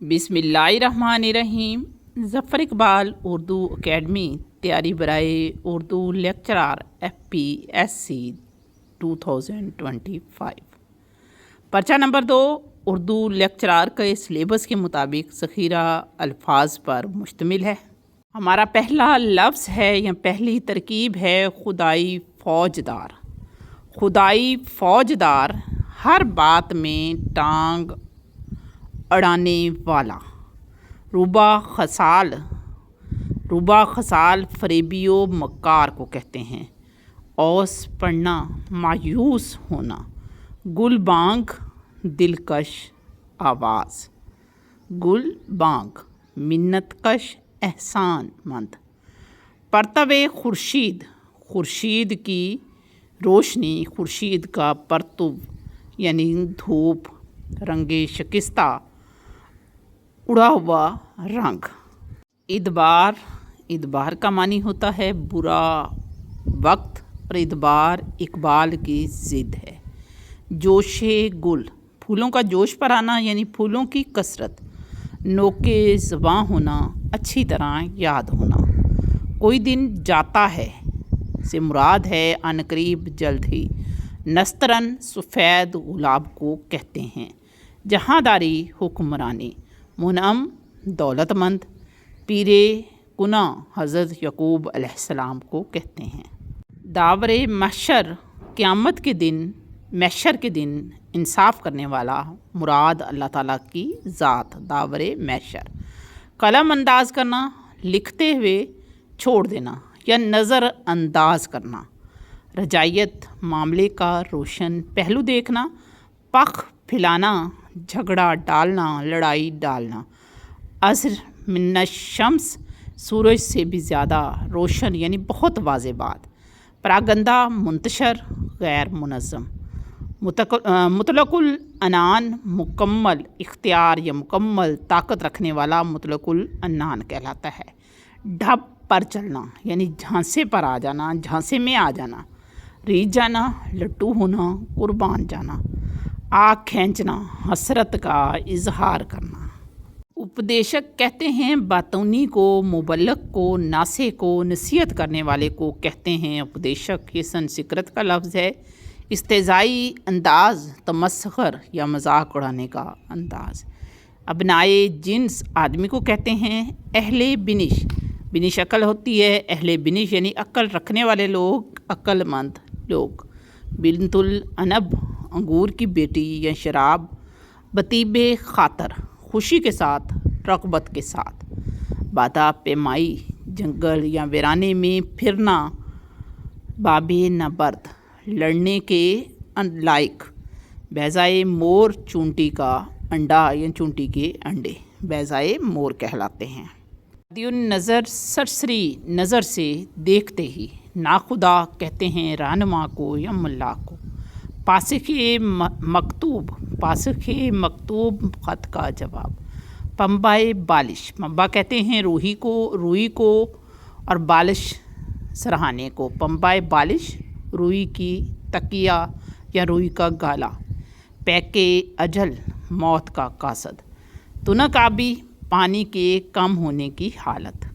बिस्मिल्लाहिर्रहमानिर्रहीम। ज़फ़र इकबाल उर्दू अकेडमी तैयारी बराए उर्दू लेक्चरार FPSC 2025। पर्चा नंबर 2 उर्दू लेक्चरार के सिलेबस के मुताबिक ज़ख़ीरा अल्फाज पर मुश्तमिल है। हमारा पहला लफ्ज़ है या पहली तरकीब है खुदाई फ़ौजदार। खुदाई फ़ौजदार, हर बात में टांग अड़ाने वाला। रुबा खसाल फरेबियो मक्कार को कहते हैं। औस पढ़ना, मायूस होना। गुल बांग, दिलकश आवाज़। गुल बांग, मिन्नतकश एहसान मंद। परतवे खुर्शीद, खुर्शीद की रोशनी, खुर्शीद का परतुव यानी धूप। रंगे शिकस्ता, उड़ा हुआ रंग। इदबार, इदबार का मानी होता है बुरा वक्त और इदबार इकबाल की ज़िद है। जोशे गुल, फूलों का जोश पर आना यानी फूलों की कसरत। नोके ज़बां होना, अच्छी तरह याद होना। कोई दिन जाता है से मुराद है अनकरीब जल्द ही। नस्तरन सफ़ेद गुलाब को कहते हैं। जहाँदारी हुक्मरानी। मुनअम दौलतमंद। पीरे कुना हज़रत यकूब अलैहिस्सलाम को कहते हैं। दावरे महशर, क़यामत के दिन, महशर के दिन इंसाफ करने वाला, मुराद अल्लाह ताला की ज़ात। दावरे महशर। कलम अंदाज करना, लिखते हुए छोड़ देना या नज़र अंदाज करना। रजायत, मामले का रोशन पहलू देखना। पख फैलाना, झगड़ा डालना, लड़ाई डालना। असर मिन्नश शम्स, सूरज से भी ज़्यादा रोशन यानी बहुत वाज़े बात। परागंदा, मुंतशर, गैर मुनज़्ज़म। मुतलकुल अनान, मुकम्मल इख्तियार या मुकम्मल ताकत रखने वाला मुतलकुल अनान कहलाता है। ढप पर चलना यानी झांसे पर आ जाना, झांसे में आ जाना। रीझ जाना, लट्टू होना, कुर्बान जाना। आँख खींचना, हसरत का इजहार करना। उपदेशक कहते हैं बातूनी को, मुबल्लग को, नासे को, नसीहत करने वाले को कहते हैं उपदेशक। ये संस्कृत का लफ्ज़ है। इस्तेज़ाई अंदाज़, तमस्खर या मजाक उड़ाने का अंदाज़। अबनाए जिन्स आदमी को कहते हैं। अहले बिनिश, बिनिश अकल होती है। अहले बिनिश यानी अक्ल रखने वाले लोग, अक्लमंद लोग। बिनतुल अनब, अंगूर की बेटी या शराब। बतीबे खातर, खुशी के साथ, रग़बत के साथ। बादा पैमाई, जंगल या वीराने में फिरना। बाबे नबर्द, लड़ने के लायक। बैज़ाए मोर, चूंटी का अंडा या चूंटी के अंडे बैज़ाए मोर कहलाते हैं। नज़र, सरसरी नज़र से देखते ही। नाखुदा कहते हैं रहनुमा को या मुल्ला को। पासिखे मकतूब, पासिखे मकतूब ख़त का जवाब। पंबाए बालिश, पंबा कहते हैं रूही को और बालिश सरहाने को। पंबाए बालिश, रूई की तकिया या रूई का गाला। पैके अजल, मौत का कासद। तुनक आबी, पानी के कम होने की हालत।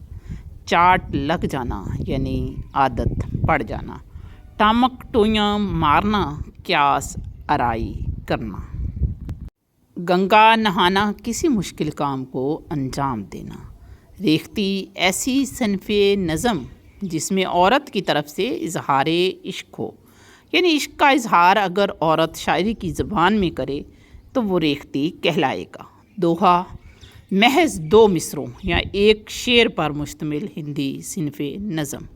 चाट लग जाना यानी आदत पड़ जाना। टामक टोयां मारना, क्यास आराई करना। गंगा नहाना, किसी मुश्किल काम को अंजाम देना। रेख्ती, ऐसी सनफ़े नज़म जिसमें औरत की तरफ से इजहारे इश्क हो यानी इश्क का इजहार अगर औरत शायरी की ज़बान में करे तो वो रेख्ती कहलाएगा। दोहा, महज 2 मिसरों या एक शेर पर मुश्तमिल हिंदी सिनफ़े नज़म।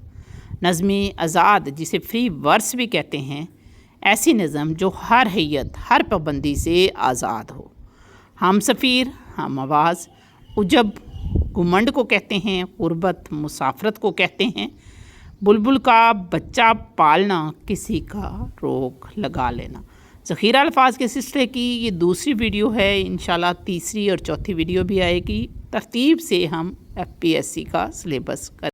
नज़्म आज़ाद, जिसे फ्री वर्स भी कहते हैं, ऐसी नज़म जो हर हैयत, हर पाबंदी से आज़ाद हो। हम सफ़ीर, हम आवाज़। उजब, घुमंड को कहते हैं। ग़ुरबत, मुसाफरत को कहते हैं। बुलबुल का बच्चा पालना, किसी का रोग लगा लेना। ज़ख़ीरा अल्फाज के सिलसिले की ये दूसरी वीडियो है। इंशाल्लाह तीसरी और चौथी वीडियो भी आएगी। तरतीब से हम FPSC का सिलेबस